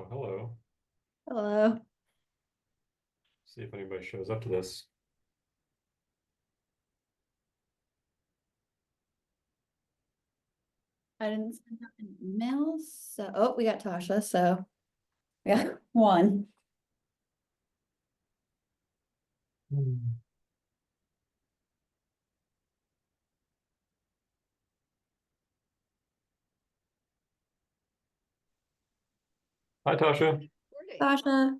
Oh, hello. Hello. See if anybody shows up to this. I didn't send out an email, so we got Tasha, so we got one. Hmm. Hi, Tasha. Morning. Tasha.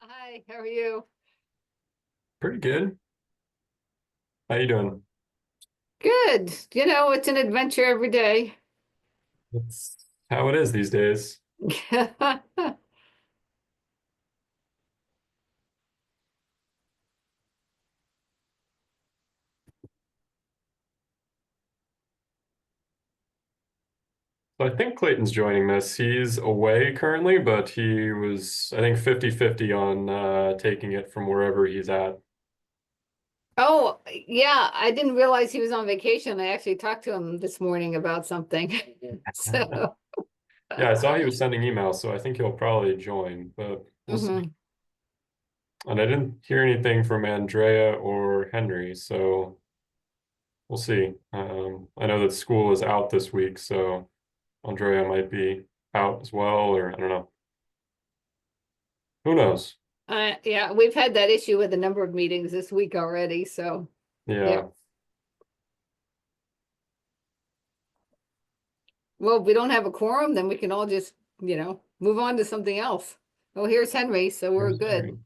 Hi, how are you? Pretty good. How you doing? Good. It's an adventure every day. That's how it is these days. So I think Clayton's joining this. He's away currently, but he was, I think, 50-50 on taking it from wherever he's at. Oh, yeah, I didn't realize he was on vacation. I actually talked to him this morning about something. So, Yeah, I saw he was sending emails, so I think he'll probably join, but we'll see. mhm. And I didn't hear anything from Andrea or Henry, so we'll see. I know that school is out this week, so Andrea might be out as well, or I don't know. Who knows? Yeah, we've had that issue with a number of meetings this week already, so yeah. Yeah. Well, if we don't have a quorum, then we can all just, move on to something else. Oh, here's Henry, so we're Here's Henry. good.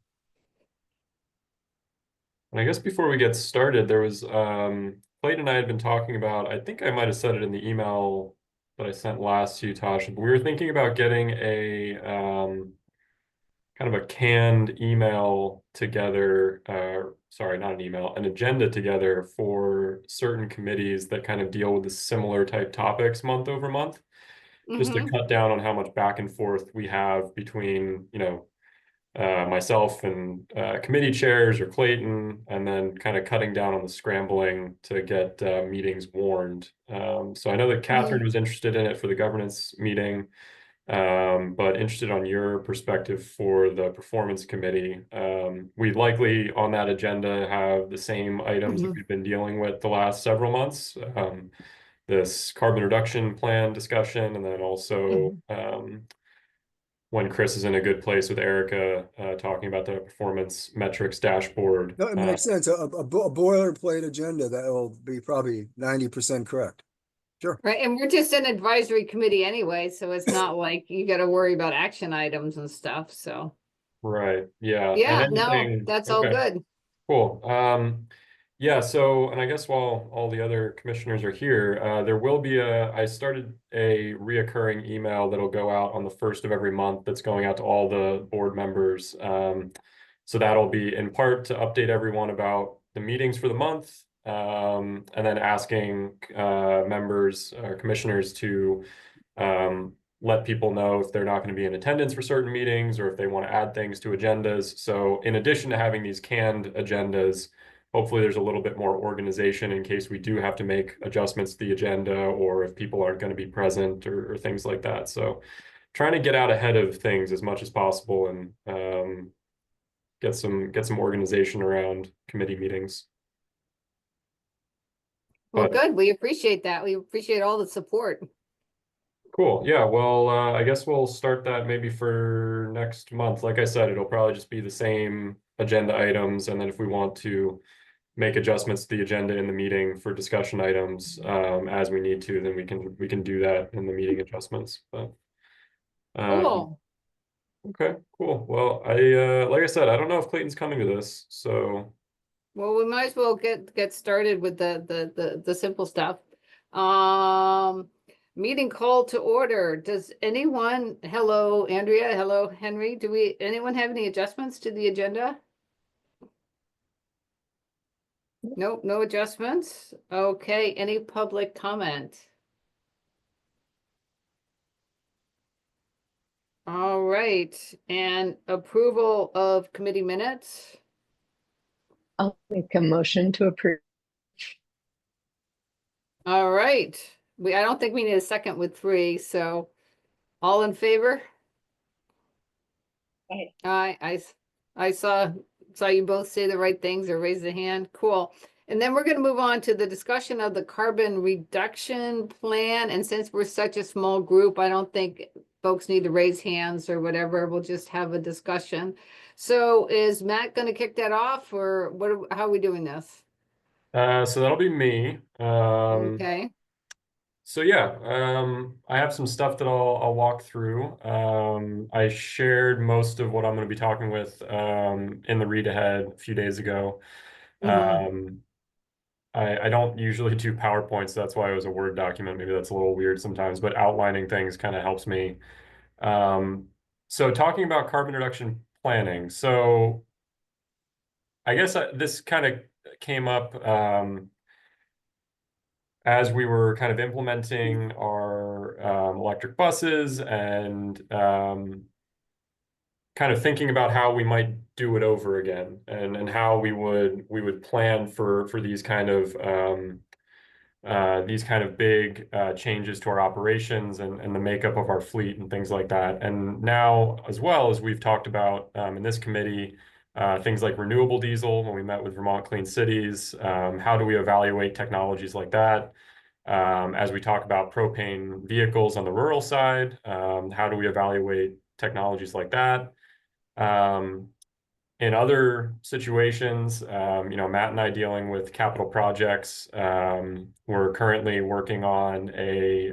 And I guess before we get started, there was Clayton and I had been talking about, I think I might have said it in the email that I sent last to you, Tasha, but we were thinking about getting a kind of a canned email together, sorry, not an email, an agenda together for certain committees that kind of deal with the similar type topics month over month, just to Hmm. cut down on how much back and forth we have between, myself and committee chairs or Clayton, and then kind of cutting down on the scrambling to get meetings warned. So I know that Catherine was interested in it for the governance meeting, but interested on your perspective for the performance committee. We likely on that agenda have the same items that Hmm. we've been dealing with the last several months. This carbon reduction plan discussion, and then also when Chris is in a good place with Erica, talking about the performance metrics dashboard. No, it makes sense. A boilerplate agenda that will be probably 90% correct. Sure. Right, and we're just an advisory committee anyway, so it's not like you got to worry about action items and stuff, so. Right. Yeah. And Yeah, no, anything. that's all Okay. good. Cool. Yeah, so, and I guess while all the other commissioners are here, there will be I started a reoccurring email that'll go out on the first of every month that's going out to all the board members. So that'll be in part to update everyone about the meetings for the month, and then asking members or commissioners to let people know if they're not going to be in attendance for certain meetings or if they want to add things to agendas. So in addition to having these canned agendas, hopefully there's a little bit more organization in case we do have to make adjustments to the agenda or if people aren't going to be present or things like that. So trying to get out ahead of things as much as possible and get some organization around committee meetings. Well, But good, we appreciate that. We appreciate all the support. cool. Yeah, well, I guess we'll start that maybe for next month. Like I said, it'll probably just be the same agenda items, and then if we want to make adjustments to the agenda in the meeting for discussion items as we need to, then we can do that in the meeting adjustments. But Cool. okay, cool. Well, I like I said, I don't know if Clayton's coming to this, so Well, we might as well get started with the simple stuff. Um, Meeting call to order. Does anyone, hello, Andrea, hello, Henry, anyone have any adjustments to the agenda? Nope, no adjustments. Okay, any public comment? All right, and approval of committee minutes. I'll make a motion to approve. All right, I don't think we need a second with three, so all in favor? I saw you both say the right things or raise the hand. Cool. And then we're going to move on to the discussion of the carbon reduction plan. And since we're such a small group, I don't think folks need to raise hands or whatever. We'll just have a discussion. So is Matt going to kick that off, or how are we doing this? So that'll be me. Okay. So yeah, I have some stuff that I'll walk through. I shared most of what I'm going to be talking with in the read ahead a few days ago. Mhm. I don't usually do PowerPoints, so that's why it was a Word document. Maybe that's a little weird sometimes, but outlining things kind of helps me. So talking about carbon reduction planning. So I guess this kind of came up as we were kind of implementing our electric buses and kind of thinking about how we might do it over again and how we would plan for these kind of big changes to our operations and the makeup of our fleet and things like that. And now, as well as we've talked about in this committee, things like renewable diesel, when we met with Vermont Clean Cities, how do we evaluate technologies like that? As we talk about propane vehicles on the rural side, how do we evaluate technologies like that? In other situations, Matt and I dealing with capital projects, we're currently working on a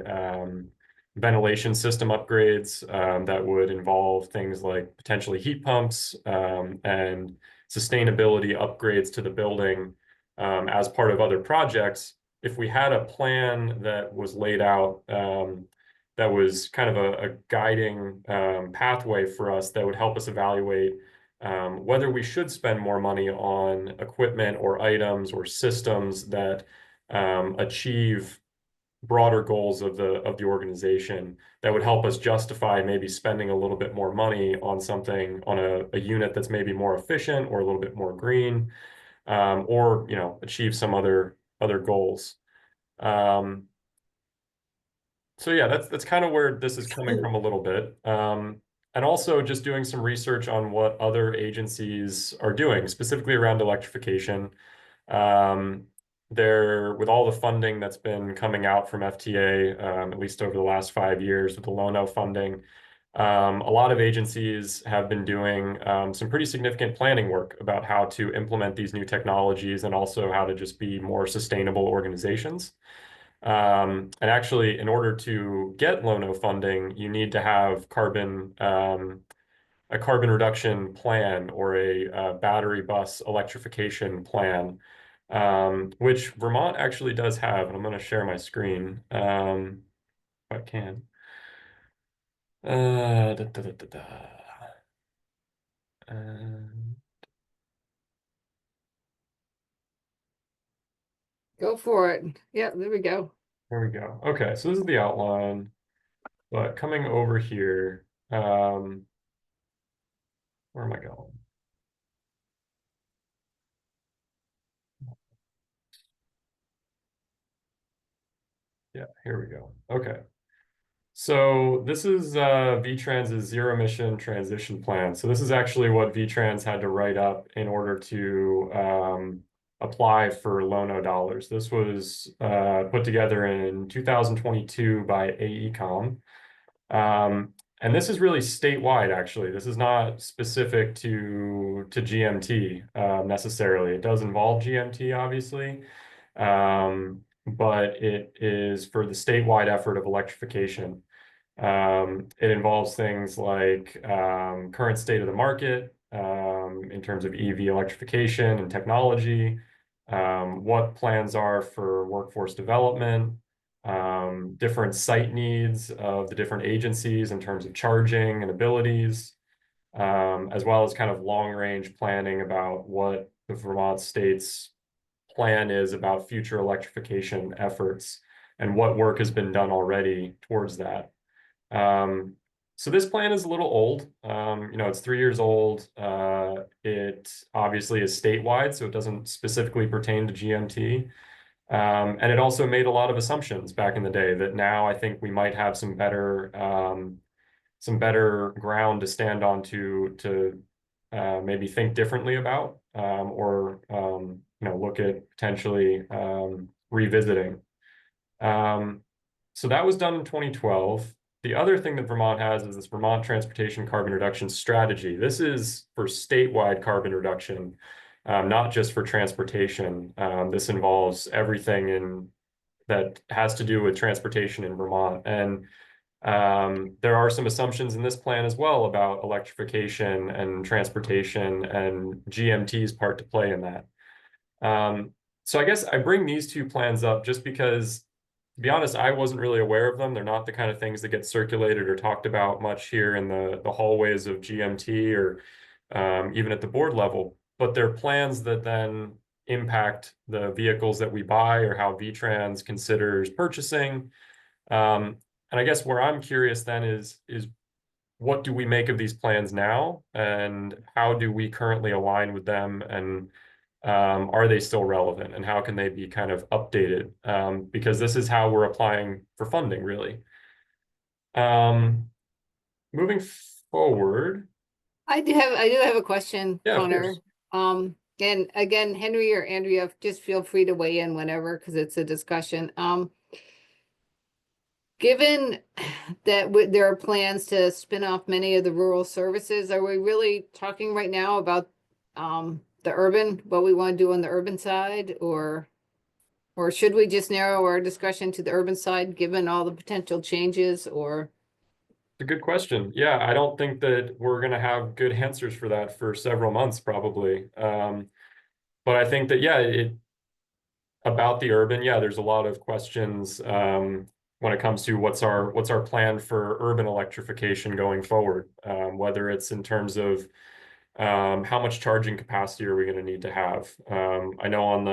ventilation system upgrades that would involve things like potentially heat pumps and sustainability upgrades to the building as part of other projects. If we had a plan that was laid out that was kind of a guiding pathway for us that would help us evaluate whether we should spend more money on equipment or items or systems that achieve broader goals of the organization that would help us justify maybe spending a little bit more money on something on a unit that's maybe more efficient or a little bit more green, or achieve some other goals. So yeah, that's kind of where this is coming from a little bit. And also just doing some research on what other agencies are doing, specifically around electrification. With all the funding that's been coming out from FTA, at least over the last 5 years with the Lono funding, a lot of agencies have been doing some pretty significant planning work about how to implement these new technologies and also how to just be more sustainable organizations. And actually, in order to get Lono funding, you need to have a carbon reduction plan or a battery bus electrification plan, which Vermont actually does have. And I'm going to share my screen if I can. Da, da, da, da, da. Go for it. Yeah, there we go. There we go. Okay, so this is the outline, but coming over here, where am I going? Yeah, here we go. Okay. So this is VTrans's zero emission transition plan. So this is actually what VTrans had to write up in order to apply for Lono dollars. This was put together in 2022 by AECOM. And this is really statewide, actually. This is not specific to GMT necessarily. It does involve GMT, obviously. But it is for the statewide effort of electrification. It involves things like current state of the market in terms of EV electrification and technology, what plans are for workforce development, different site needs of the different agencies in terms of charging and abilities, as well as kind of long-range planning about what the Vermont state's plan is about future electrification efforts and what work has been done already towards that. So this plan is a little old. It's 3 years old. It obviously is statewide, so it doesn't specifically pertain to GMT. And it also made a lot of assumptions back in the day that now I think we might have some better some better ground to stand on to maybe think differently about, or look at potentially revisiting. So that was done in 2012. The other thing that Vermont has is this Vermont Transportation Carbon Reduction Strategy. This is for statewide carbon reduction, not just for transportation. This involves everything that has to do with transportation in Vermont. And there are some assumptions in this plan as well about electrification and transportation and GMT's part to play in that. So I guess I bring these two plans up just because, to be honest, I wasn't really aware of them. They're not the kind of things that get circulated or talked about much here in the hallways of GMT or even at the board level. But they're plans that then impact the vehicles that we buy or how VTrans considers purchasing. And I guess where I'm curious then is what do we make of these plans now, and how do we currently align with them, and are they still relevant, and how can they be kind of updated? Because this is how we're applying for funding, really. Moving forward. I do have a question, Yeah, of Connor. course. And again, Henry or Andrea, just feel free to weigh in whenever, because it's a discussion. Given that there are plans to spin off many of the rural services, are we really talking right now about the urban, what we want to do on the urban side, or should we just narrow our discussion to the urban side, given all the potential changes, or? It's a good question. Yeah, I don't think that we're going to have good answers for that for several months, probably. But I think that, yeah, about the urban, yeah, there's a lot of questions when it comes to what's our plan for urban electrification going forward, whether it's in terms of how much charging capacity are we going to need to have. I know on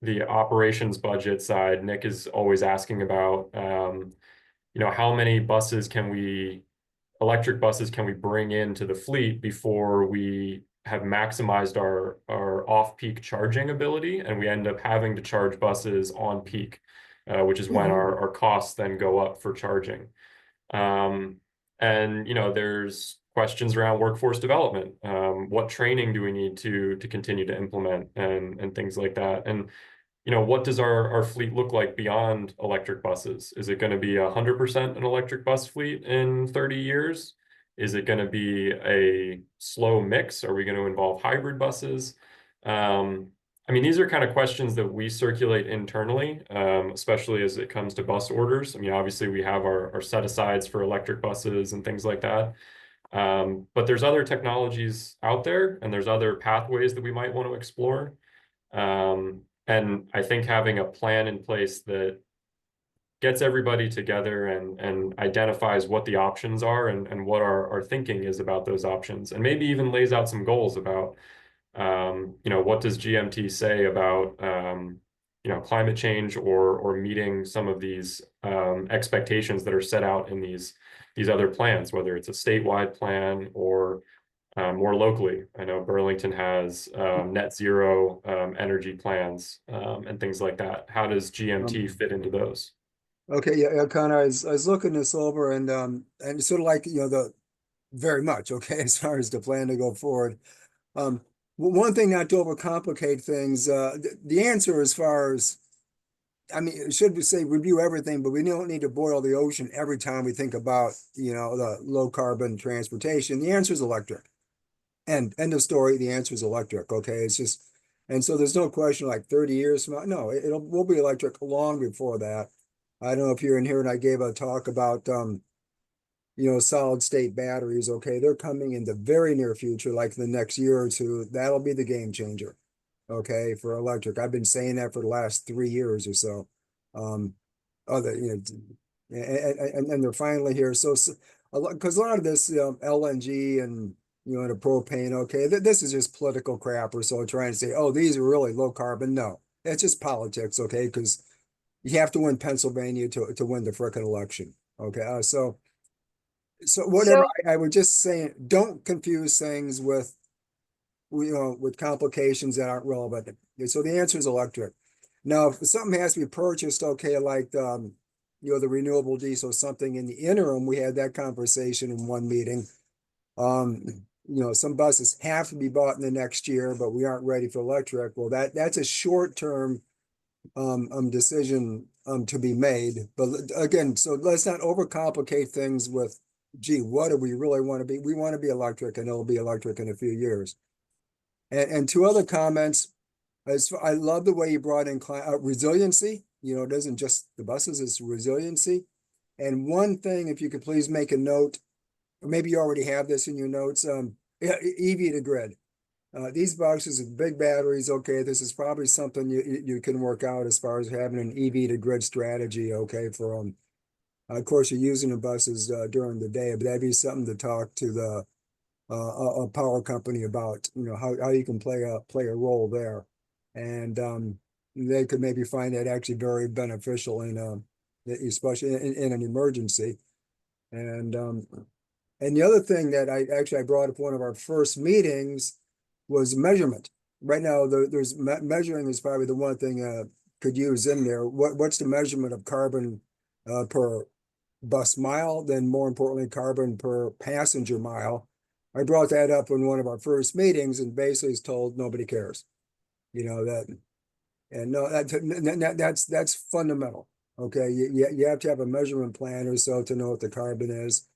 the operations budget side, Nick is always asking about, how many electric buses can we bring into the fleet before we have maximized our off-peak charging ability, and we end up having to charge buses on peak, which is when our costs then go up for charging. And there's questions around workforce development. What training do we need to continue to implement, and things like that? And what does our fleet look like beyond electric buses? Is it going to be 100% an electric bus fleet in 30 years? Is it going to be a slow mix? Are we going to involve hybrid buses? I mean, these are kind of questions that we circulate internally, especially as it comes to bus orders. I mean, obviously we have our set-asides for electric buses and things like that. But there's other technologies out there, and there's other pathways that we might want to explore. And I think having a plan in place that gets everybody together and identifies what the options are, and what our thinking is about those options, and maybe even lays out some goals about, what does GMT say about, climate change, or meeting some of these expectations that are set out in these other plans, whether it's a statewide plan or more locally. I know Burlington has net zero energy plans and things like that. How does GMT fit into those? Okay, yeah, Connor, I was looking this over, and sort of like, very much, okay, as far as the plan to go forward. One thing, not to overcomplicate things, the answer as far as, I mean, should we say review everything, but we don't need to boil the ocean every time we think about, the low carbon transportation. The answer is electric. And end of story, the answer is electric, okay? It's just, and so there's no question like 30 years from now, no, we'll be electric long before that. I don't know if you're in here, and I gave a talk about, solid state batteries, okay? They're coming in the very near future, like the next year or two. That'll be the game changer, okay, for electric. I've been saying that for the last 3 years or so. And they're finally here. So, because a lot of this, LNG and, the propane, okay, this is just political crap or so, trying to say, oh, these are really low carbon. No, it's just politics, okay, because you have to win Pennsylvania to win the frickin' election, okay? So whatever, I would just say, don't confuse things with complications that aren't relevant. So the answer is electric. Now, if something has to be purchased, okay, like the renewable diesel, something in the interim. We had that conversation in one meeting. Some buses have to be bought in the next year, but we aren't ready for electric. Well, that's a short-term decision to be made. But again, so let's not overcomplicate things with, gee, what do we really want to be? We want to be electric, and it'll be electric in a few years. And two other comments. I love the way you brought in resiliency. It isn't just the buses, it's resiliency. And one thing, if you could please make a note, or maybe you already have this in your notes, EV to grid. These boxes with big batteries, okay, this is probably something you can work out as far as having an EV to grid strategy, okay, for of course, you're using the buses during the day, but that'd be something to talk to the a power company about, how you can play a role there. And they could maybe find that actually very beneficial especially in an emergency. And the other thing that I brought up one of our first meetings was measurement. Right now, there's measuring is probably the one thing could use in there. What's the measurement of carbon per bus mile? Then more importantly, carbon per passenger mile. I brought that up in one of our first meetings and basically is told nobody cares. That, and no, that's fundamental. Okay, you have to have a measurement plan or so to know what the carbon is.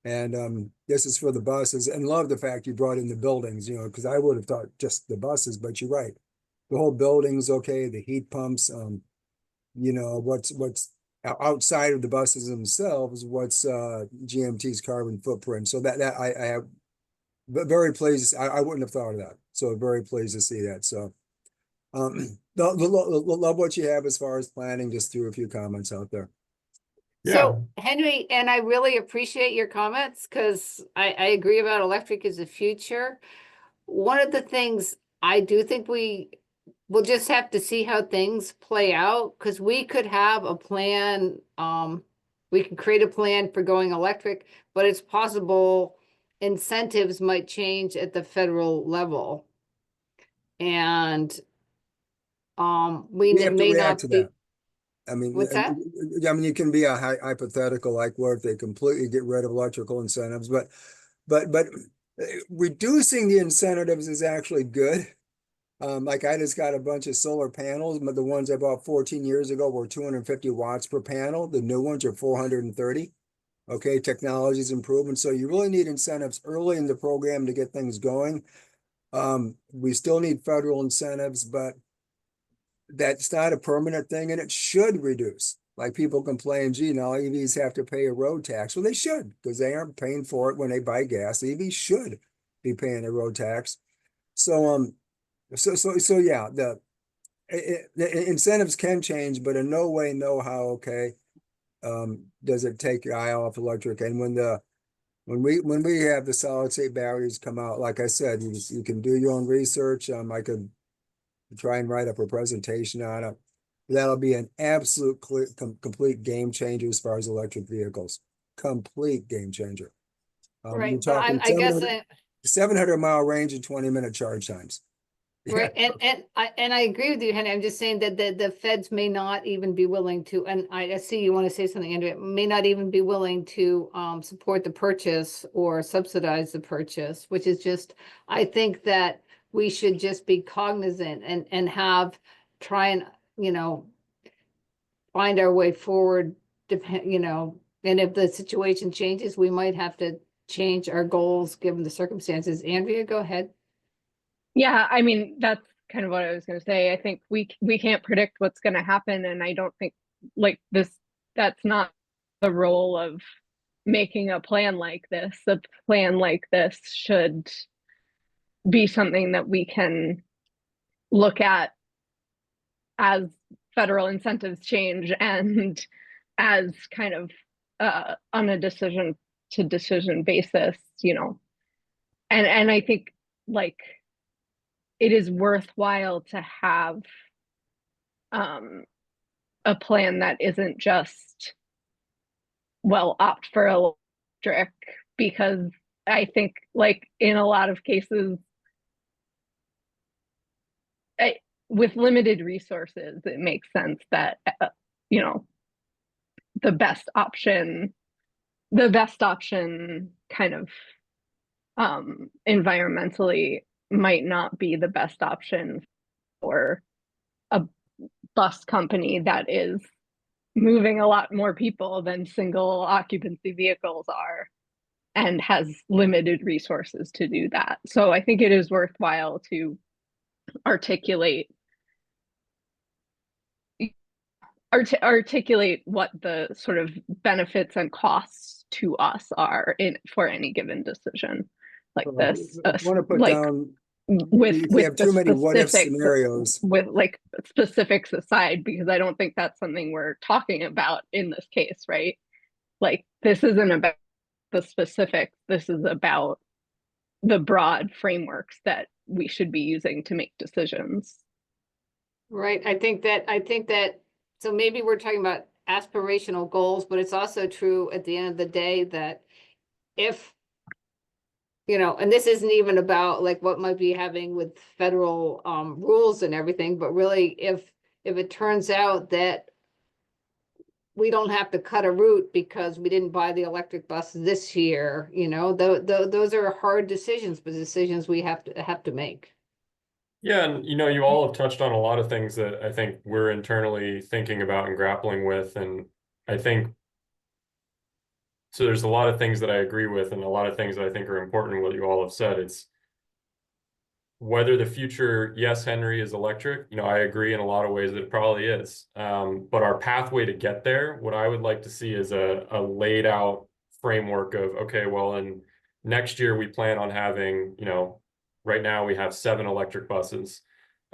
And this is for the buses, and love the fact you brought in the buildings, because I would have thought just the buses, but you're right. The whole building's okay, the heat pumps, what's outside of the buses themselves, what's GMT's carbon footprint. So that I have very pleased. I wouldn't have thought of that. So very pleased to see that. So love what you have as far as planning. Just threw a few comments out there. So Henry, and I really appreciate your comments because I agree about electric is the future. One of the things I do think we'll just have to see how things play out, because we could have a plan. We can create a plan for going electric, but it's possible incentives might change at the federal level. And we have to may react not to be. that. I mean, What's that? you can be a hypothetical like where if they completely get rid of electrical incentives, but reducing the incentives is actually good. Like I just got a bunch of solar panels, but the ones I bought 14 years ago were 250 watts per panel. The new ones are 430. Okay, technology's improving, so you really need incentives early in the program to get things going. We still need federal incentives, but that's not a permanent thing, and it should reduce. Like people complain, gee, now EVs have to pay a road tax. Well, they should, because they aren't paying for it when they buy gas. EVs should be paying a road tax. So yeah, the incentives can change, but in no way, no how, okay, does it take your eye off electric. And when we have the solid state batteries come out, like I said, you can do your own research. I could try and write up a presentation on it. That'll be an absolute complete game changer as far as electric vehicles. Complete game changer. Right, You're but talking I guess 700-mile range and 20-minute charge times. right, and I agree with you, Henry. I'm just saying that the feds may not even be willing to, and I see you want to say something, Andrea, may not even be willing to support the purchase or subsidize the purchase, which is just, I think that we should just be cognizant and try and, find our way forward, and if the situation changes, we might have to change our goals given the circumstances. Andrea, go ahead. Yeah, I mean, that's kind of what I was going to say. I think we can't predict what's going to happen, and I don't think that's not the role of making a plan like this. A plan like this should be something that we can look at as federal incentives change and as kind of on a decision to decision basis, and I think it is worthwhile to have a plan that isn't just, well, opt for electric, because I think in a lot of cases, with limited resources, it makes sense that, the best option kind of environmentally might not be the best option for a bus company that is moving a lot more people than single occupancy vehicles are and has limited resources to do that. So I think it is worthwhile to articulate what the sort of benefits and costs to us are for any given decision like this. I want to put like down, with if you have the too many what if specifics, scenarios. with like specifics aside, because I don't think that's something we're talking about in this case, right? Like this isn't about the specifics. This is about the broad frameworks that we should be using to make decisions. Right, I think that, so maybe we're talking about aspirational goals, but it's also true at the end of the day that if, you know, and this isn't even about like what might be having with federal rules and everything, but really if it turns out that we don't have to cut a route because we didn't buy the electric bus this year, you know, those are hard decisions, but decisions we have to make. Yeah, and you know, you all have touched on a lot of things that I think we're internally thinking about and grappling with, and I think so there's a lot of things that I agree with and a lot of things that I think are important what you all have said. It's whether the future, yes, Henry, is electric. You know, I agree in a lot of ways that it probably is. But our pathway to get there, what I would like to see is a laid out framework of, okay, well, in next year we plan on having, you know, right now we have 7 electric buses.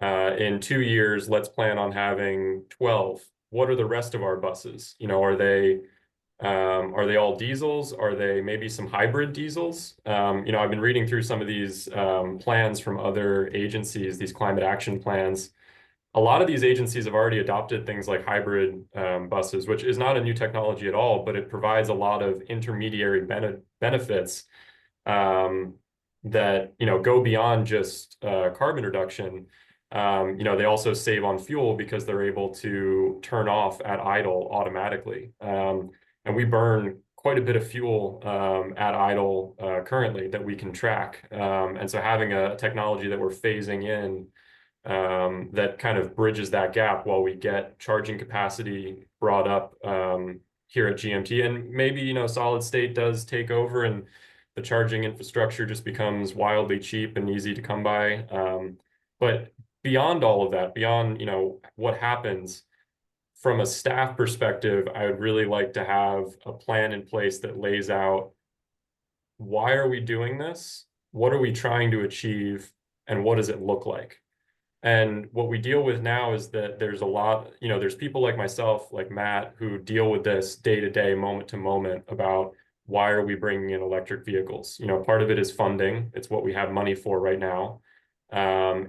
In 2 years, let's plan on having 12. What are the rest of our buses? You know, are they all diesels? Are they maybe some hybrid diesels? You know, I've been reading through some of these plans from other agencies, these climate action plans. A lot of these agencies have already adopted things like hybrid buses, which is not a new technology at all, but it provides a lot of intermediary benefits that, you know, go beyond just carbon reduction. You know, they also save on fuel because they're able to turn off at idle automatically. And we burn quite a bit of fuel at idle currently that we can track. And so having a technology that we're phasing in that kind of bridges that gap while we get charging capacity brought up here at GMT. And maybe, you know, solid state does take over and the charging infrastructure just becomes wildly cheap and easy to come by. But beyond all of that, beyond, you know, what happens, from a staff perspective, I would really like to have a plan in place that lays out why are we doing this? What are we trying to achieve? And what does it look like? And what we deal with now is that there's a lot, you know, there's people like myself, like Matt, who deal with this day to day, moment to moment about why are we bringing in electric vehicles? You know, part of it is funding. It's what we have money for right now.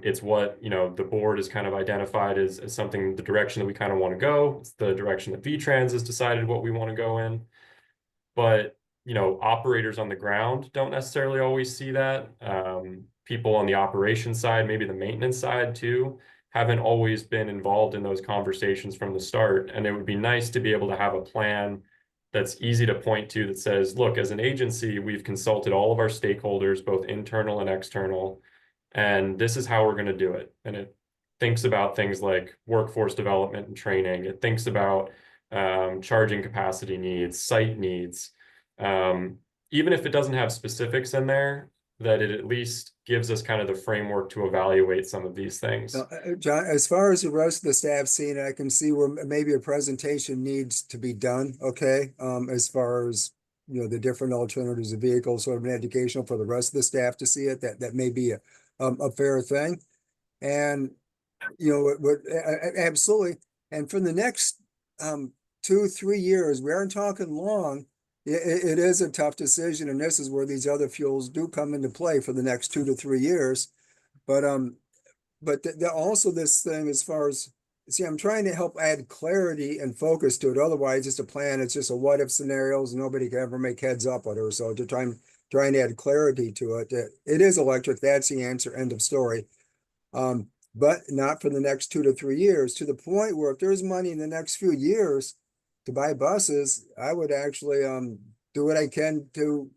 It's what, you know, the board has kind of identified as something, the direction that we kind of want to go. It's the direction that VTrans has decided what we want to go in. But, you know, operators on the ground don't necessarily always see that. People on the operations side, maybe the maintenance side too, haven't always been involved in those conversations from the start. And it would be nice to be able to have a plan that's easy to point to that says, look, as an agency, we've consulted all of our stakeholders, both internal and external, and this is how we're going to do it. And it thinks about things like workforce development and training. It thinks about charging capacity needs, site needs. Even if it doesn't have specifics in there, that it at least gives us kind of the framework to evaluate some of these things. John, as far as the rest of the staff seeing, I can see where maybe a presentation needs to be done, okay? As far as, you know, the different alternatives of vehicles, sort of an educational for the rest of the staff to see it, that may be a fair thing. And, you know, absolutely. And for the next 2-3 years, we aren't talking long. It is a tough decision, and this is where these other fuels do come into play for the next 2 to 3 years. But also this thing, as far as, see, I'm trying to help add clarity and focus to it. Otherwise, it's a plan. It's just a what if scenarios. Nobody can ever make heads up with it. So to trying to add clarity to it. It is electric. That's the answer. End of story. But not for the next 2 to 3 years, to the point where if there's money in the next few years, to buy buses, I would actually do what I can to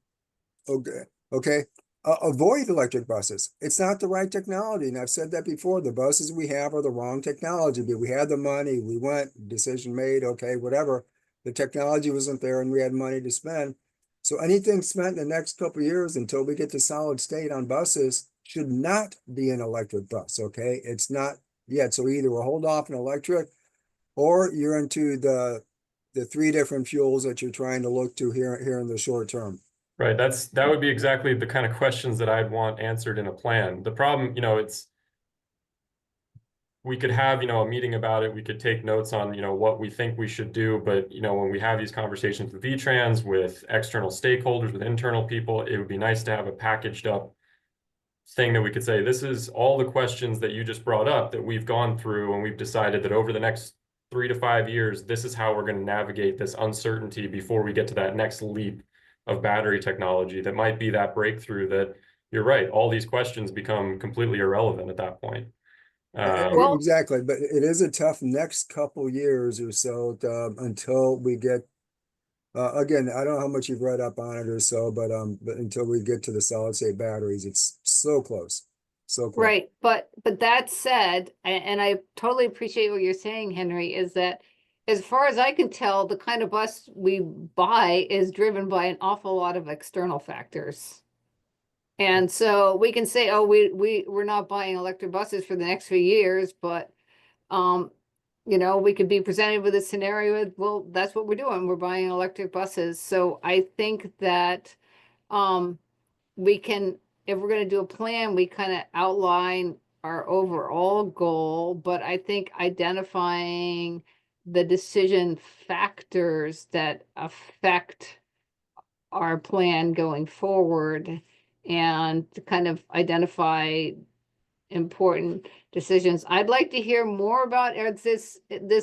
okay, avoid electric buses. It's not the right technology, and I've said that before. The buses we have are the wrong technology, but we had the money, we went, decision made, okay, whatever. The technology wasn't there and we had money to spend. So anything spent in the next couple of years until we get to solid state on buses should not be an electric bus, okay? It's not yet. So either we'll hold off on electric or you're into the three different fuels that you're trying to look to here in the short term. Right, that would be exactly the kind of questions that I'd want answered in a plan. The problem, we could have, a meeting about it. We could take notes on, what we think we should do. But, when we have these conversations with VTrans, with external stakeholders, with internal people, it would be nice to have a packaged up thing that we could say, this is all the questions that you just brought up that we've gone through, and we've decided that over the next 3 to 5 years, this is how we're going to navigate this uncertainty before we get to that next leap of battery technology that might be that breakthrough that you're right, all these questions become completely irrelevant at that point. Well- Exactly, but it is a tough next couple years or so until we get, again, I don't know how much you've read up on it or so, but until we get to the solid state batteries, it's so close, so close. Right, but that said, and I totally appreciate what you're saying, Henry, is that as far as I can tell, the kind of bus we buy is driven by an awful lot of external factors. And so we can say, oh, we're not buying electric buses for the next few years, but we could be presented with a scenario with, well, that's what we're doing. We're buying electric buses. So I think that we can, if we're going to do a plan, we kind of outline our overall goal, but I think identifying the decision factors that affect our plan going forward and to kind of identify important decisions. I'd like to hear more about this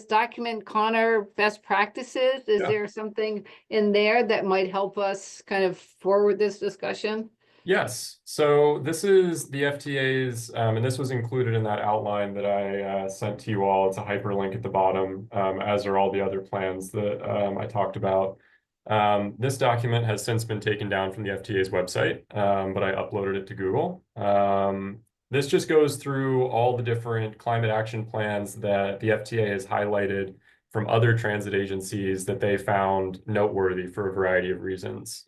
document, Connor, best practices. Is Yeah. there something in there that might help us kind of forward this discussion? Yes, so this is the FTA's, and this was included in that outline that I sent to you all. It's a hyperlink at the bottom, as are all the other plans that I talked about. This document has since been taken down from the FTA's website, but I uploaded it to Google. This just goes through all the different climate action plans that the FTA has highlighted from other transit agencies that they found noteworthy for a variety of reasons.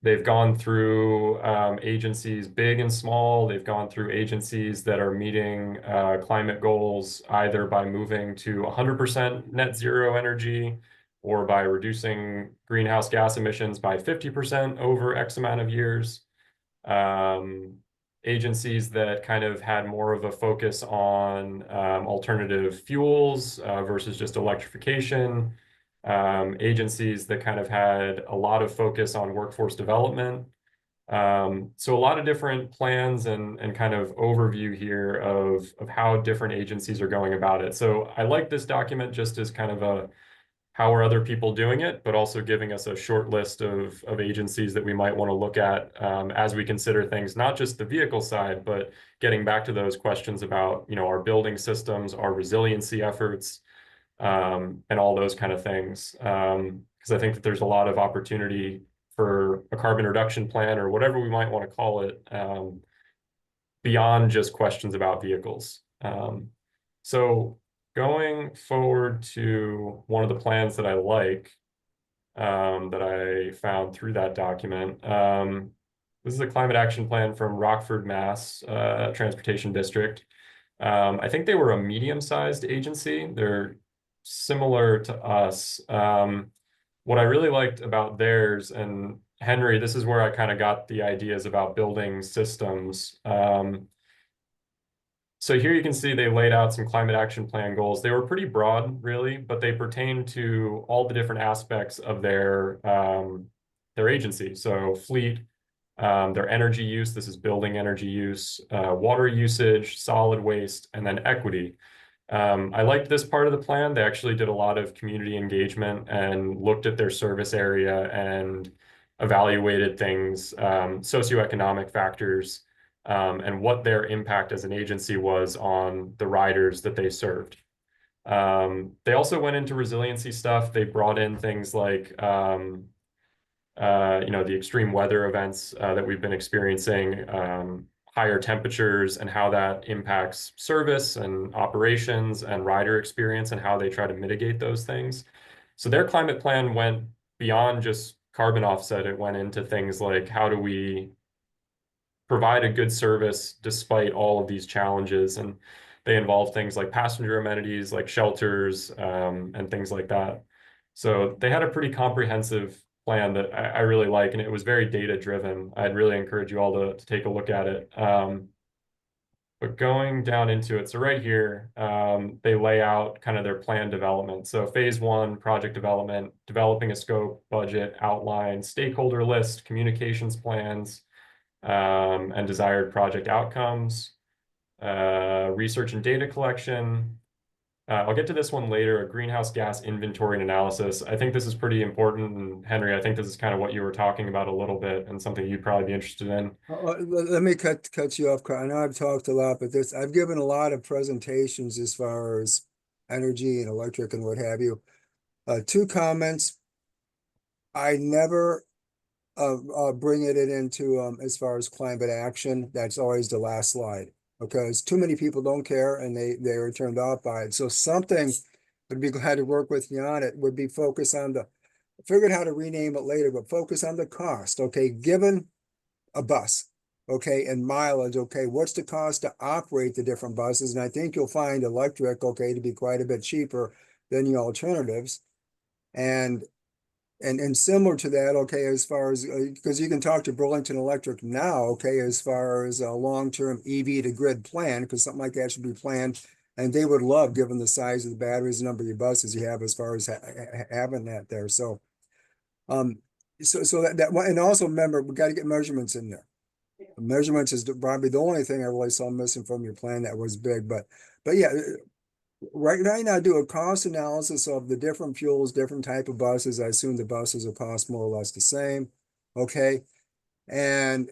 They've gone through agencies big and small. They've gone through agencies that are meeting climate goals either by moving to 100% net zero energy or by reducing greenhouse gas emissions by 50% over X amount of years. Agencies that kind of had more of a focus on alternative fuels versus just electrification. Agencies that kind of had a lot of focus on workforce development. So a lot of different plans and kind of overview here of how different agencies are going about it. So I like this document just as kind of a how are other people doing it, but also giving us a short list of agencies that we might want to look at as we consider things, not just the vehicle side, but getting back to those questions about, our building systems, our resiliency efforts, and all those kind of things. Because I think that there's a lot of opportunity for a carbon reduction plan or whatever we might want to call it, beyond just questions about vehicles. So going forward to one of the plans that I like, that I found through that document. This is a climate action plan from Rockford, Mass, Transportation District. I think they were a medium-sized agency. They're similar to us. What I really liked about theirs, and Henry, this is where I kind of got the ideas about building systems. So here you can see they laid out some climate action plan goals. They were pretty broad, really, but they pertain to all the different aspects of their agency. So fleet, their energy use, this is building energy use, water usage, solid waste, and then equity. I liked this part of the plan. They actually did a lot of community engagement and looked at their service area and evaluated things, socioeconomic factors, and what their impact as an agency was on the riders that they served. They also went into resiliency stuff. They brought in things like, the extreme weather events that we've been experiencing, higher temperatures, and how that impacts service and operations and rider experience, and how they try to mitigate those things. So their climate plan went beyond just carbon offset. It went into things like, how do we provide a good service despite all of these challenges? And they involve things like passenger amenities, like shelters, and things like that. So they had a pretty comprehensive plan that I really like, and it was very data driven. I'd really encourage you all to take a look at it. But going down into it, so right here, they lay out kind of their plan development. So phase 1, project development, developing a scope, budget, outline, stakeholder list, communications plans, and desired project outcomes, research and data collection. I'll get to this one later, a greenhouse gas inventory and analysis. I think this is pretty important. And Henry, I think this is kind of what you were talking about a little bit, and something you'd probably be interested in. Let me cut you off, Carl. I know I've talked a lot, but I've given a lot of presentations as far as energy and electric and what have you. 2 comments. I never bring it into as far as climate action. That's always the last slide, because too many people don't care and they are turned off by it. So something would be glad to work with you on it would be focus on figured how to rename it later, but focus on the cost. Okay, given a bus, okay, and mileage, okay, what's the cost to operate the different buses? And I think you'll find electric, okay, to be quite a bit cheaper than the alternatives. And similar to that, okay, as far as, because you can talk to Burlington Electric now, okay, as far as a long-term EV to grid plan, because something like that should be planned. And they would love, given the size of the batteries, the number of your buses you have, as far as having that there. So, so that one, and also remember, we got to get measurements in there. Measurements is probably the only thing I really saw missing from your plan that was big, but yeah, right now do a cost analysis of the different fuels, different type of buses. I assume the buses will cost more or less the same. Okay. And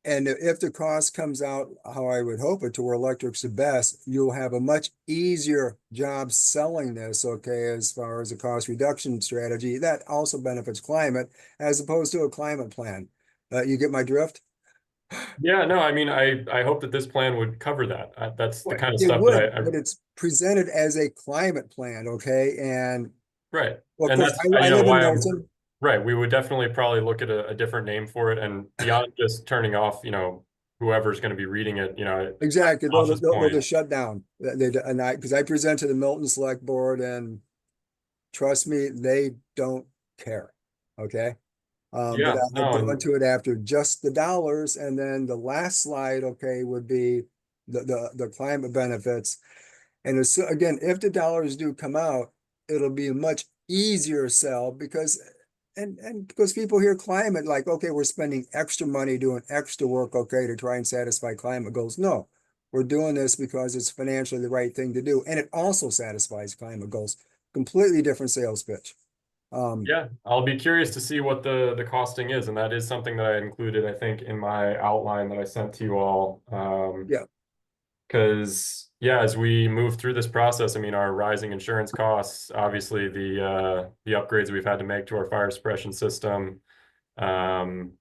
if the cost comes out how I would hope it, to where electric's the best, you'll have a much easier job selling this, okay, as far as a cost reduction strategy. That also benefits climate, as opposed to a climate plan. You get my drift? Yeah, no, I mean, I hope that this plan would cover that. That's the kind of It stuff would, that but it's presented as a climate plan, okay? And right. well, of And course, that's, I live in why Milton. right. We would definitely probably look at a different name for it, and beyond just turning off, whoever's going to be reading it, Exactly, Tasha's they'll point. just shut down. Because I present to the Milton Select Board, and trust me, they don't care, okay? But Yeah, I'll no, go and into it after just the dollars, and then the last slide, okay, would be the climate benefits. And it's, again, if the dollars do come out, it'll be a much easier sell, because because people hear climate like, okay, we're spending extra money doing extra work, okay, to try and satisfy climate goals. No, we're doing this because it's financially the right thing to do, and it also satisfies climate goals. Completely different sales pitch. yeah, I'll be curious to see what the costing is, and that is something that I included, I think, in my outline that I sent to you all. Yeah. Because yeah, as we move through this process, I mean, our rising insurance costs, obviously the upgrades we've had to make to our fire suppression system, and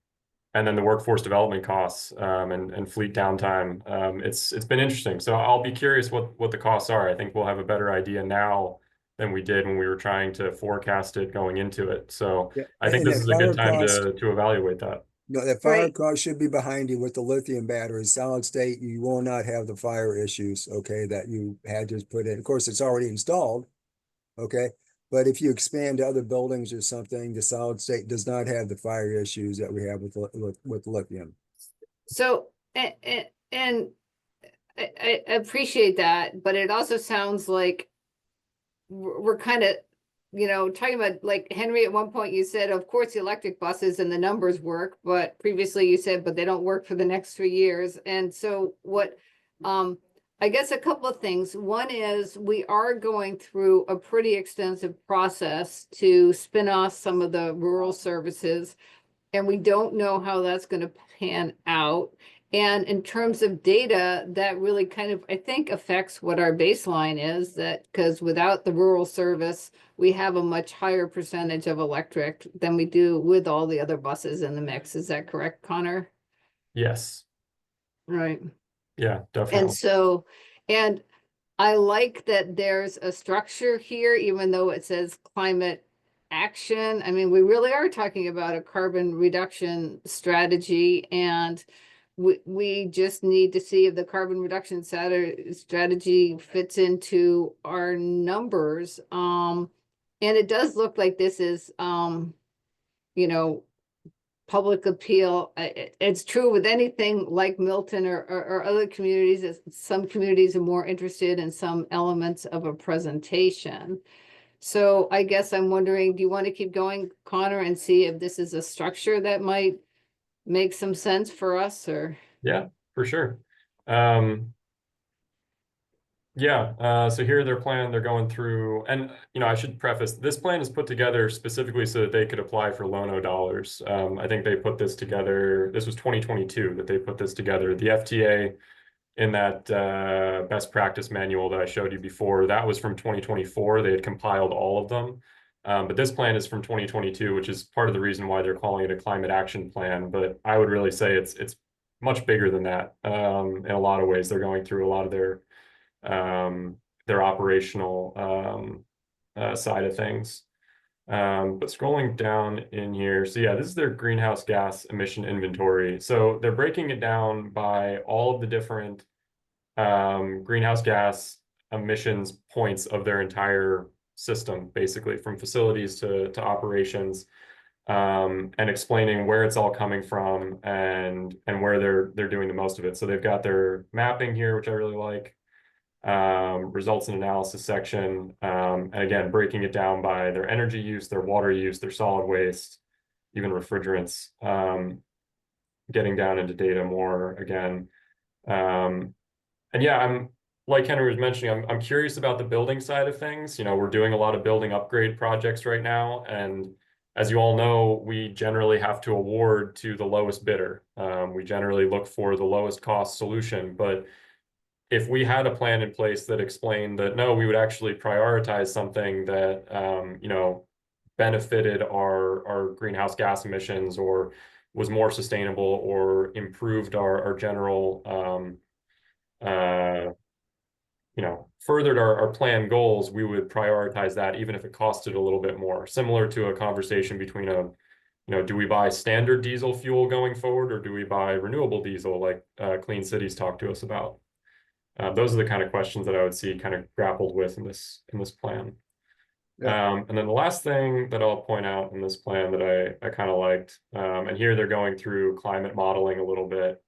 then the workforce development costs, and fleet downtime. It's been interesting. So I'll be curious what the costs are. I think we'll have a better idea now than we did when we were trying to forecast it going into it. So Yeah, I think and this that is a good fire time cost, to evaluate that. that fire Right. cost should be behind you with the lithium batteries. Solid state, you will not have the fire issues, okay, that you had to put in. Of course, it's already installed, okay? But if you expand to other buildings or something, the solid state does not have the fire issues that we have with lithium. So, and I appreciate that, but it also sounds like we're kind of, talking about, like, Henry, at one point you said, of course, the electric buses and the numbers work, but previously you said, but they don't work for the next 3 years. And so I guess a couple of things. One is, we are going through a pretty extensive process to spin off some of the rural services, and we don't know how that's going to pan out. And in terms of data, that really kind of, I think, affects what our baseline is, that because without the rural service, we have a much higher percentage of electric than we do with all the other buses in the mix. Is that correct, Connor? Yes. Right. Yeah, And definitely. so, and I like that there's a structure here, even though it says climate action. I mean, we really are talking about a carbon reduction strategy, and we just need to see if the carbon reduction strategy fits into our numbers. And it does look like this is, you know, public appeal. It's true with anything like Milton or other communities. Some communities are more interested in some elements of a presentation. So I guess I'm wondering, do you want to keep going, Connor, and see if this is a structure that might make some sense for us, or? Yeah, for sure. Yeah, so here their plan, they're going through, and I should preface, this plan is put together specifically so that they could apply for Lono dollars. I think they put this together, this was 2022 that they put this together. The FTA in that best practice manual that I showed you before, that was from 2024. They had compiled all of them. But this plan is from 2022, which is part of the reason why they're calling it a climate action plan. But I would really say it's much bigger than that. In a lot of ways, they're going through a lot of their operational side of things. But scrolling down in here, so yeah, this is their greenhouse gas emission inventory. So they're breaking it down by all of the different greenhouse gas emissions points of their entire system, basically from facilities to operations, and explaining where it's all coming from and where they're doing the most of it. So they've got their mapping here, which I really like. Results and analysis section, and again, breaking it down by their energy use, their water use, their solid waste, even refrigerants, getting down into data more again. And yeah, I'm like Henry was mentioning, I'm curious about the building side of things. We're doing a lot of building upgrade projects right now, and as you all know, we generally have to award to the lowest bidder. We generally look for the lowest cost solution, but if we had a plan in place that explained that, no, we would actually prioritize something that, benefited our greenhouse gas emissions or was more sustainable or improved our general, furthered our plan goals, we would prioritize that even if it costed a little bit more. Similar to a conversation between do we buy standard diesel fuel going forward, or do we buy renewable diesel like Clean Cities talked to us about? Those are the kind of questions that I would see kind of grappled with in this plan. Yeah. And then the last thing that I'll point out in this plan that I kind of liked, and here they're going through climate modeling a little bit,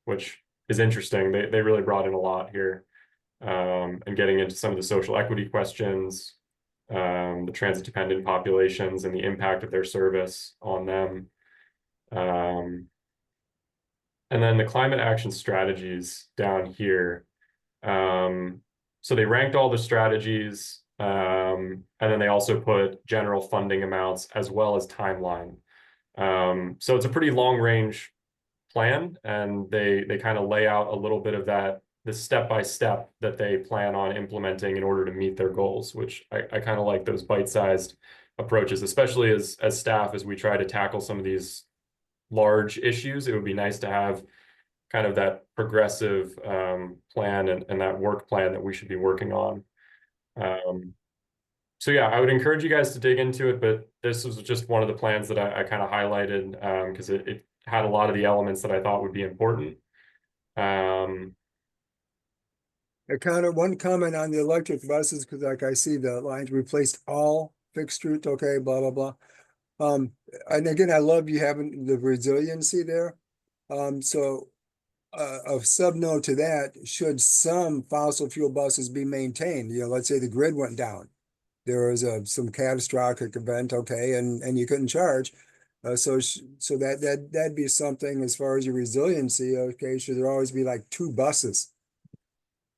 which is interesting. They really brought in a lot here, and getting into some of the social equity questions, the transit dependent populations and the impact of their service on them. And then the climate action strategies down here. So they ranked all the strategies, and then they also put general funding amounts as well as timeline. So it's a pretty long range plan, and they kind of lay out a little bit of the step by step that they plan on implementing in order to meet their goals, which I kind of like those bite-sized approaches, especially as staff, as we try to tackle some of these large issues. It would be nice to have kind of that progressive plan and that work plan that we should be working on. So yeah, I would encourage you guys to dig into it, but this was just one of the plans that I kind of highlighted because it had a lot of the elements that I thought would be important. Connor, one comment on the electric buses, because like I see the lines replaced all fixed route, okay, blah, blah, blah. And again, I love you having the resiliency there. So a sub note to that, should some fossil fuel buses be maintained, let's say the grid went down. There was some catastrophic event, okay, and you couldn't charge. So that'd be something as far as your resiliency, okay, should there always be like 2 buses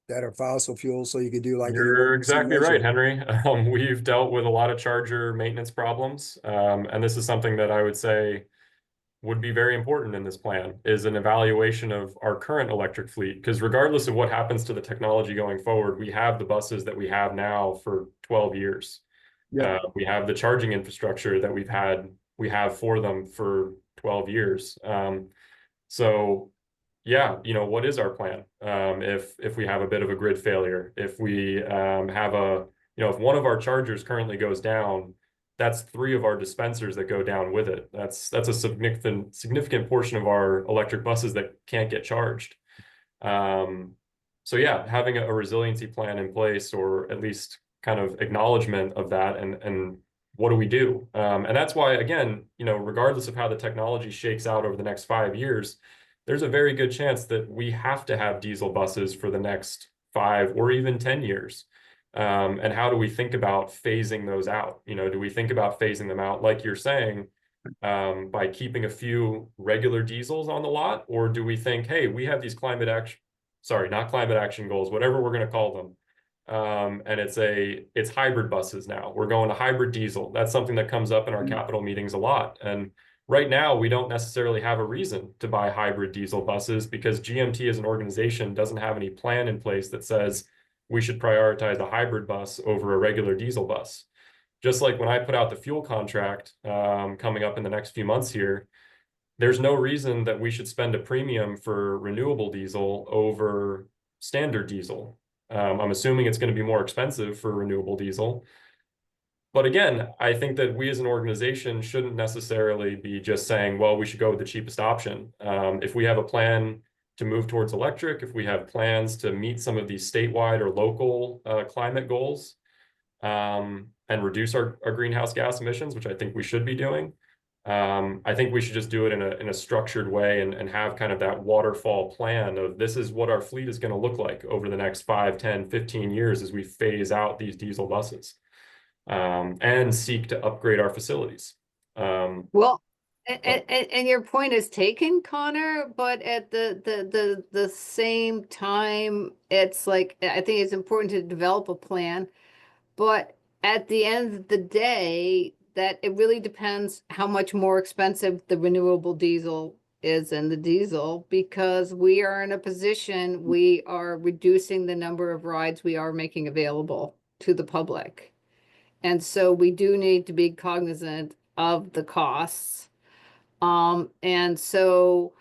that are fossil fuel, so you could do like an You're emergency exactly right, measure? Henry. We've dealt with a lot of charger maintenance problems, and this is something that I would say would be very important in this plan is an evaluation of our current electric fleet. Because regardless of what happens to the technology going forward, we have the buses that we have now for 12 years. Yeah. We have the charging infrastructure that we have for them for 12 years. So yeah, what is our plan? If we have a bit of a grid failure, if we have if one of our chargers currently goes down, that's 3 of our dispensers that go down with it. That's a significant portion of our electric buses that can't get charged. So yeah, having a resiliency plan in place, or at least kind of acknowledgement of that, and what do we do? And that's why, again, regardless of how the technology shakes out over the next 5 years, there's a very good chance that we have to have diesel buses for the next 5 or even 10 years. And how do we think about phasing those out? Do we think about phasing them out, like you're saying, by keeping a few regular diesels on the lot? Or do we think, hey, we have these not climate action goals, whatever we're going to call them. And it's hybrid buses now. We're going to hybrid diesel. That's something that comes up in our capital meetings a lot. And right now, we don't necessarily have a reason to buy hybrid diesel buses because GMT as an organization doesn't have any plan in place that says we should prioritize a hybrid bus over a regular diesel bus. Just like when I put out the fuel contract coming up in the next few months here, there's no reason that we should spend a premium for renewable diesel over standard diesel. I'm assuming it's going to be more expensive for renewable diesel. But again, I think that we as an organization shouldn't necessarily be just saying, well, we should go with the cheapest option. If we have a plan to move towards electric, if we have plans to meet some of these statewide or local climate goals, and reduce our greenhouse gas emissions, which I think we should be doing, I think we should just do it in a structured way and have kind of that waterfall plan of this is what our fleet is going to look like over the next 5, 10, 15 years as we phase out these diesel buses, and seek to upgrade our facilities. Well, and your point is taken, Connor, but at the same time, it's like, I think it's important to develop a plan, but at the end of the day, that it really depends how much more expensive the renewable diesel is than the diesel, because we are in a position, we are reducing the number of rides we are making available to the public. And so we do need to be cognizant of the costs. And so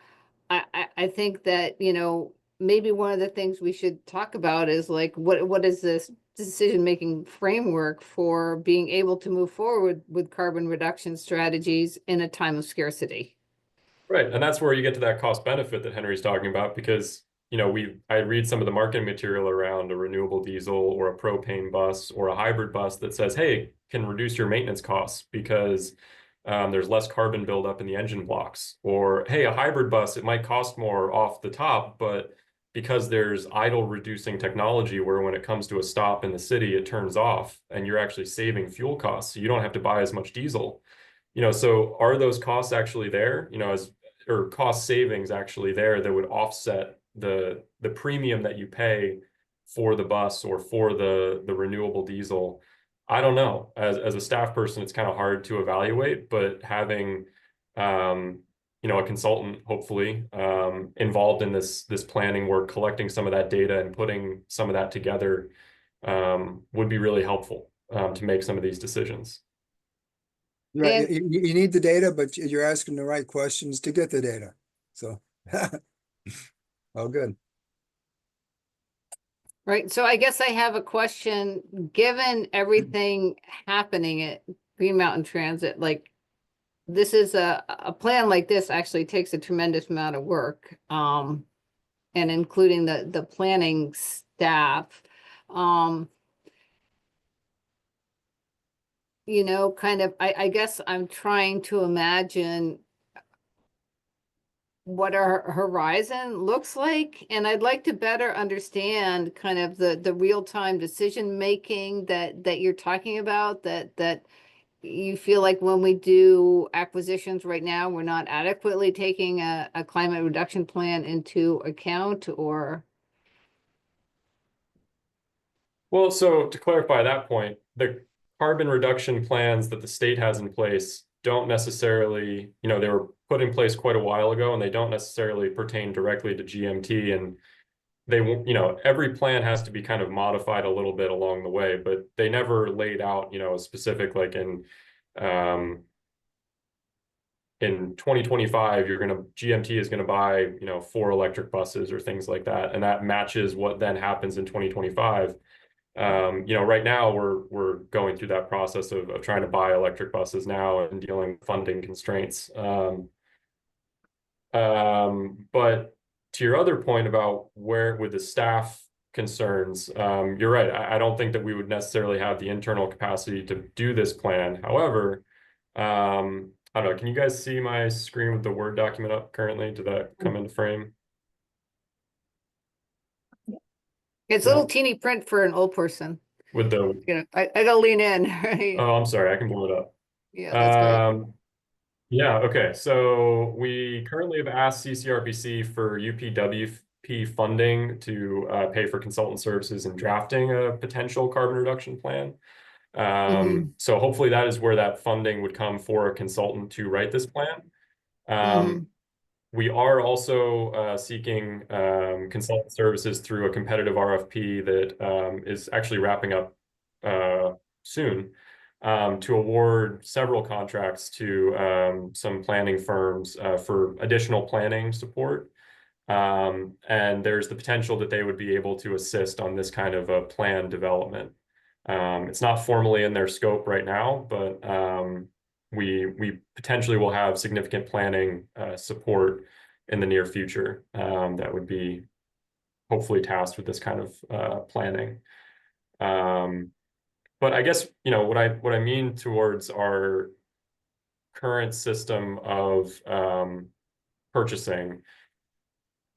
I think that, maybe one of the things we should talk about is like, what is this decision-making framework for being able to move forward with carbon reduction strategies in a time of scarcity? Right. And that's where you get to that cost benefit that Henry's talking about, because, I read some of the marketing material around a renewable diesel or a propane bus or a hybrid bus that says, hey, can reduce your maintenance costs because there's less carbon buildup in the engine blocks. Or, hey, a hybrid bus, it might cost more off the top, but because there's idle reducing technology where when it comes to a stop in the city, it turns off and you're actually saving fuel costs. So you don't have to buy as much diesel. So are those costs actually there, or cost savings actually there that would offset the premium that you pay for the bus or for the renewable diesel? I don't know. As a staff person, it's kind of hard to evaluate, but having a consultant hopefully involved in this planning work, collecting some of that data and putting some of that together would be really helpful to make some of these decisions. Right, you need the data, but you're asking the right questions to get the data. So, oh, good. Right. So I guess I have a question, given everything happening at Green Mountain Transit, like this is a plan like this actually takes a tremendous amount of work, and including the planning staff. Kind of, I guess I'm trying to imagine what our horizon looks like. And I'd like to better understand kind of the real-time decision-making that you're talking about, that you feel like when we do acquisitions right now, we're not adequately taking a climate reduction plan into account, or? Well, so to clarify that point, the carbon reduction plans that the state has in place don't necessarily, you know, they were put in place quite a while ago, and they don't necessarily pertain directly to GMT. And they won't, you know, every plan has to be kind of modified a little bit along the way, but they never laid out, you know, a specific, like in 2025, GMT is gonna buy, you know, 4 electric buses or things like that, and that matches what then happens in 2025. You know, right now we're going through that process of trying to buy electric buses now and dealing with funding constraints. But to your other point about where with the staff concerns, you're right. I don't think that we would necessarily have the internal capacity to do this plan. However, I don't know, can you guys see my screen with the Word document up currently? Did that come into frame? It's Yeah. little teeny print for an old person. With the, You know, I gotta lean in, right? oh, I'm sorry, I can blow it up. Yeah, that's great. Yeah, okay. So we currently have asked CCRPC for UPWP funding to pay for consultant services and drafting a potential carbon reduction plan. So hopefully that is where that funding would come for a consultant to write this plan. We are also seeking consultant services through a competitive RFP that is actually wrapping up soon, to award several contracts to some planning firms for additional planning support. And there's the potential that they would be able to assist on this kind of a plan development. It's not formally in their scope right now, but we potentially will have significant planning support in the near future that would be hopefully tasked with this kind of planning. But I guess, you know, what I mean towards our current system of purchasing,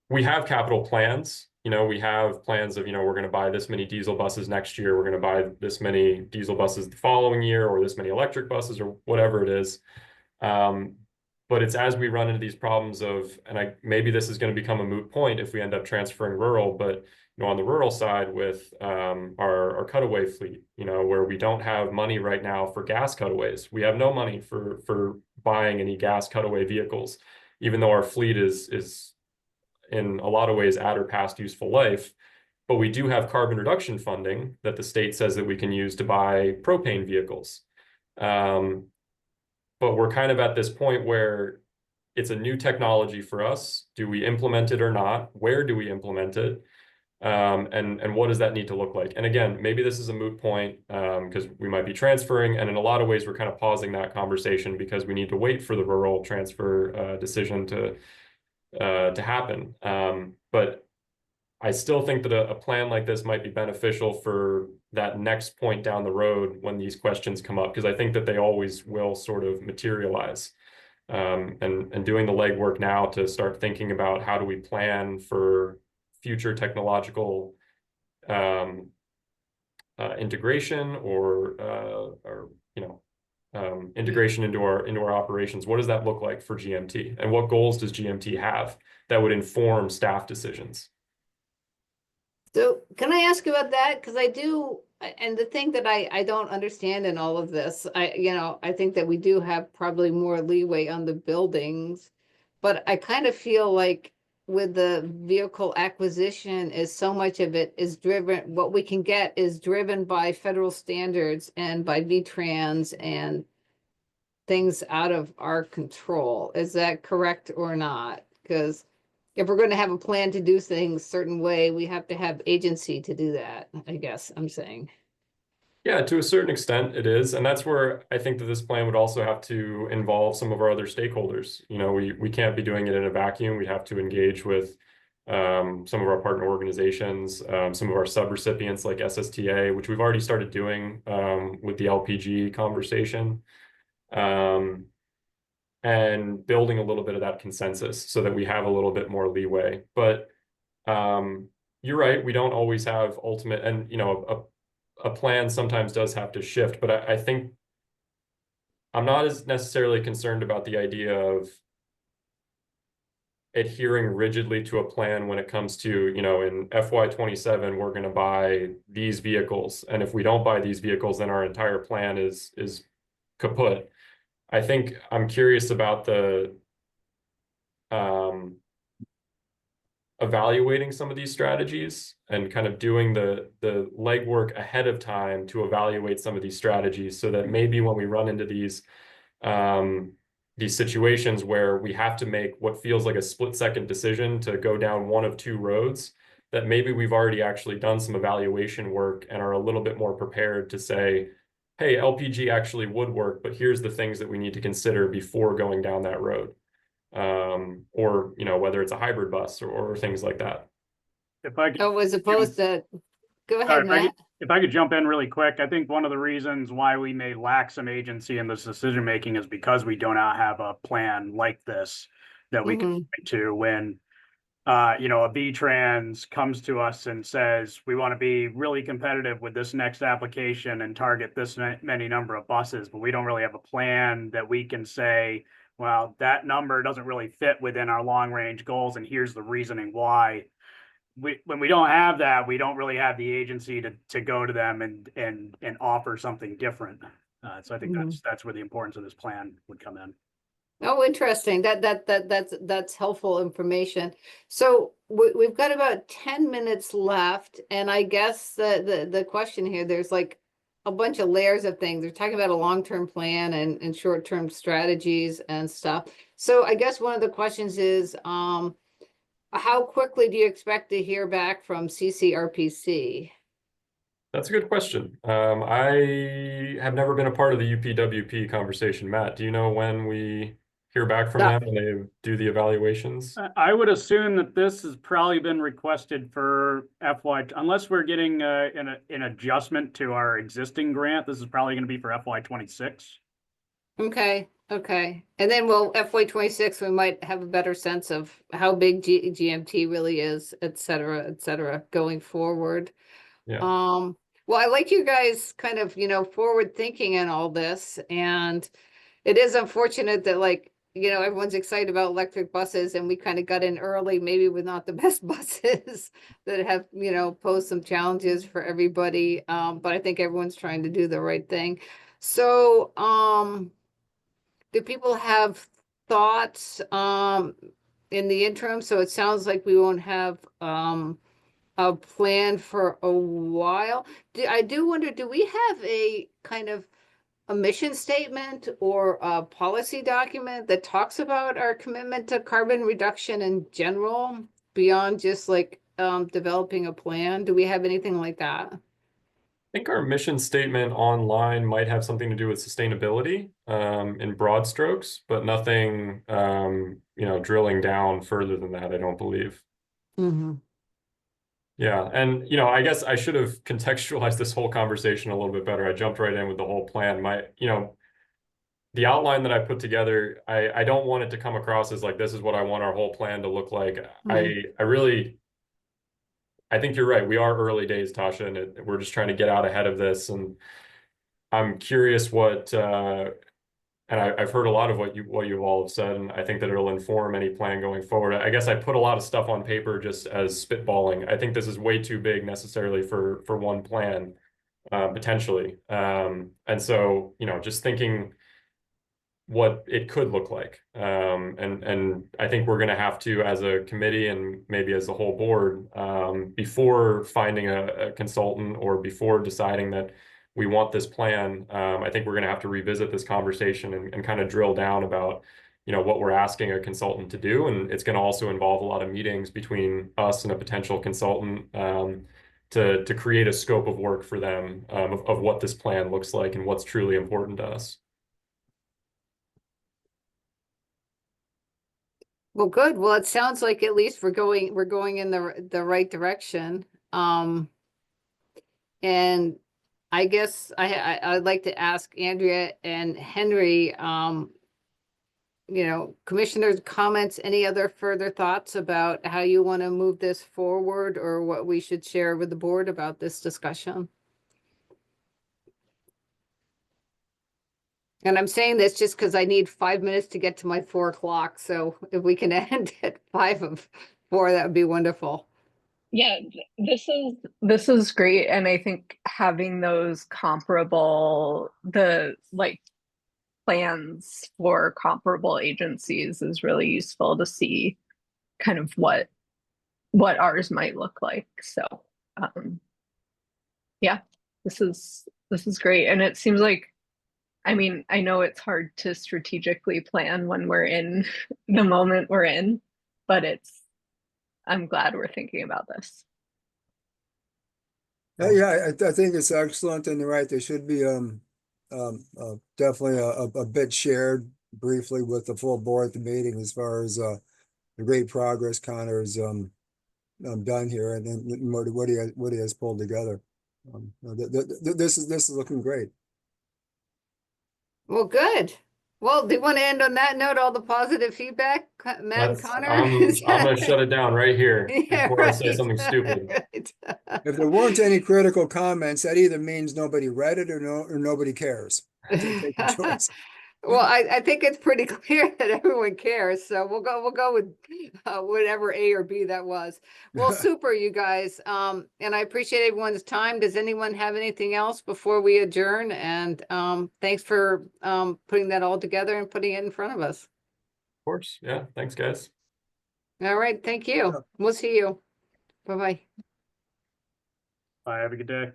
we have capital plans. You know, we have plans of, you know, we're going to buy this many diesel buses next year, we're going to buy this many diesel buses the following year, or this many electric buses, or whatever it is. But it's as we run into these problems of, and maybe this is going to become a moot point if we end up transferring rural, but you know, on the rural side with our cutaway fleet, you know, where we don't have money right now for gas cutaways. We have no money for buying any gas cutaway vehicles, even though our fleet is in a lot of ways at or past useful life. But we do have carbon reduction funding that the state says that we can use to buy propane vehicles. But we're kind of at this point where it's a new technology for us. Do we implement it or not? Where do we implement it? And what does that need to look like? And again, maybe this is a moot point because we might be transferring, and in a lot of ways, we're kind of pausing that conversation because we need to wait for the rural transfer decision to happen. But I still think that a plan like this might be beneficial for that next point down the road when these questions come up, because I think that they always will sort of materialize. And doing the legwork now to start thinking about how do we plan for future technological integration or you know, integration into our operations. What does that look like for GMT, and what goals does GMT have that would inform staff decisions? So can I ask you about that? Because I do, and the thing that I don't understand in all of this, I think that we do have probably more leeway on the buildings, but I kind of feel like with the vehicle acquisition is so much of it is driven, what we can get is driven by federal standards and by VTrans and things out of our control. Is that correct or not? Because if we're going to have a plan to do things a certain way, we have to have agency to do that, I guess I'm saying. Yeah, to a certain extent it is. And that's where I think that this plan would also have to involve some of our other stakeholders. You know, we can't be doing it in a vacuum. We have to engage with some of our partner organizations, some of our subrecipients like SSTA, which we've already started doing with the LPG conversation. And building a little bit of that consensus so that we have a little bit more leeway. But you're right, we don't always have ultimate, and you know, a plan sometimes does have to shift, but I think I'm not as necessarily concerned about the idea of adhering rigidly to a plan when it comes to, you know, in FY27, we're going to buy these vehicles. And if we don't buy these vehicles, then our entire plan is kaput. I think I'm curious about the um, evaluating some of these strategies and kind of doing the legwork ahead of time to evaluate some of these strategies so that maybe when we run into these situations where we have to make what feels like a split-second decision to go down one of two roads, that maybe we've already actually done some evaluation work and are a little bit more prepared to say, hey, LPG actually would work, but here's the things that we need to consider before going down that road. Or, you know, whether it's a hybrid bus or things like that. If I could, Oh, as opposed to, go sorry, ahead, Matt. if I could jump in really quick, I think one of the reasons why we may lack some agency in this decision making is because we do not have a plan like this that we can point to when you know, a V-Trans comes to us and says, we want to be really competitive with this next application and target this many number of buses, but we don't really have a plan that we can say, well, that number doesn't really fit within our long range goals, and here's the reasoning why. When we don't have that, we don't really have the agency to go to them and offer something different. So I think that's where the importance of this plan would come in. Oh, interesting. That's helpful information. So we've got about 10 minutes left, and I guess the question here, there's like a bunch of layers of things. They're talking about a long-term plan and short-term strategies and stuff. So I guess one of the questions is, how quickly do you expect to hear back from CCRPC? That's a good question. I have never been a part of the UPWP conversation. Matt, do you know when we hear back from them when they do the evaluations? I would assume that this has probably been requested for FY, unless we're getting an adjustment to our existing grant. This is probably going to be for FY26. Okay, okay. And then we'll FY26, we might have a better sense of how big GMT really is, et cetera, going forward. Yeah. Well, I like you guys kind of, you know, forward thinking in all this, and it is unfortunate that, like, you know, everyone's excited about electric buses and we kind of got in early, maybe with not the best buses that have, you know, posed some challenges for everybody. But I think everyone's trying to do the right thing. So, do people have thoughts, in the interim? So it sounds like we won't have, a plan for a while. I do wonder, do we have a kind of a mission statement or a policy document that talks about our commitment to carbon reduction in general beyond just like developing a plan? Do we have anything like that? I think our mission statement online might have something to do with sustainability in broad strokes, but nothing, you know, drilling down further than that, I don't believe. Yeah, and you know, I guess I should have contextualized this whole conversation a little bit better. I jumped right in with the whole plan. You know, the outline that I put together, I don't want it to come across as like, this is what I want our whole plan to look like. I think you're right. We are early days, Tasha, and we're just trying to get out ahead of this. And I'm curious what, and I've heard a lot of what you all have said, and I think that it'll inform any plan going forward. I guess I put a lot of stuff on paper just as spitballing. I think this is way too big necessarily for one plan, potentially. And so, you know, just thinking what it could look like. And I think we're going to have to, as a committee and maybe as a whole board, before finding a consultant or before deciding that we want this plan, I think we're going to have to revisit this conversation and kind of drill down about, you know, what we're asking a consultant to do. And it's going to also involve a lot of meetings between us and a potential consultant to create a scope of work for them of what this plan looks like and what's truly important to us. Well, good. Well, it sounds like at least we're going in the right direction. And I guess I'd like to ask Andrea and Henry, you know, commissioners' comments, any other further thoughts about how you want to move this forward or what we should share with the board about this discussion? And I'm saying this just because I need 5 minutes to get to my 4 o'clock. So if we can end at 5 of 4, that would be wonderful. Yeah, this is great, and I think having those comparable, the like plans for comparable agencies is really useful to see kind of what ours might look like. So, yeah, this is great. And it seems like, I mean, I know it's hard to strategically plan when we're in the moment we're in, but I'm glad we're thinking about this. Yeah, I think it's excellent, and you're right, there should be, definitely a bit shared briefly with the full board at the meeting as far as, the great progress Connor's, done here and then what he has pulled together. This is looking great. Well, good. Well, do you want to end on that note, all the positive feedback, Matt and That's, Connor? I'm gonna shut it down right here Yeah, before I say right. something stupid. Right. If there weren't any critical comments, that either means nobody read it or nobody cares. Take a choice. Well, I think it's pretty clear that everyone cares, so we'll go with whatever A or B that was. Well, super, you guys. And I appreciate everyone's time. Does anyone have anything else before we adjourn? And thanks for putting that all together and putting it in front of us. Of course, yeah, thanks, guys. All right, thank you. Yeah. We'll see you. Bye-bye. Bye, have a good day.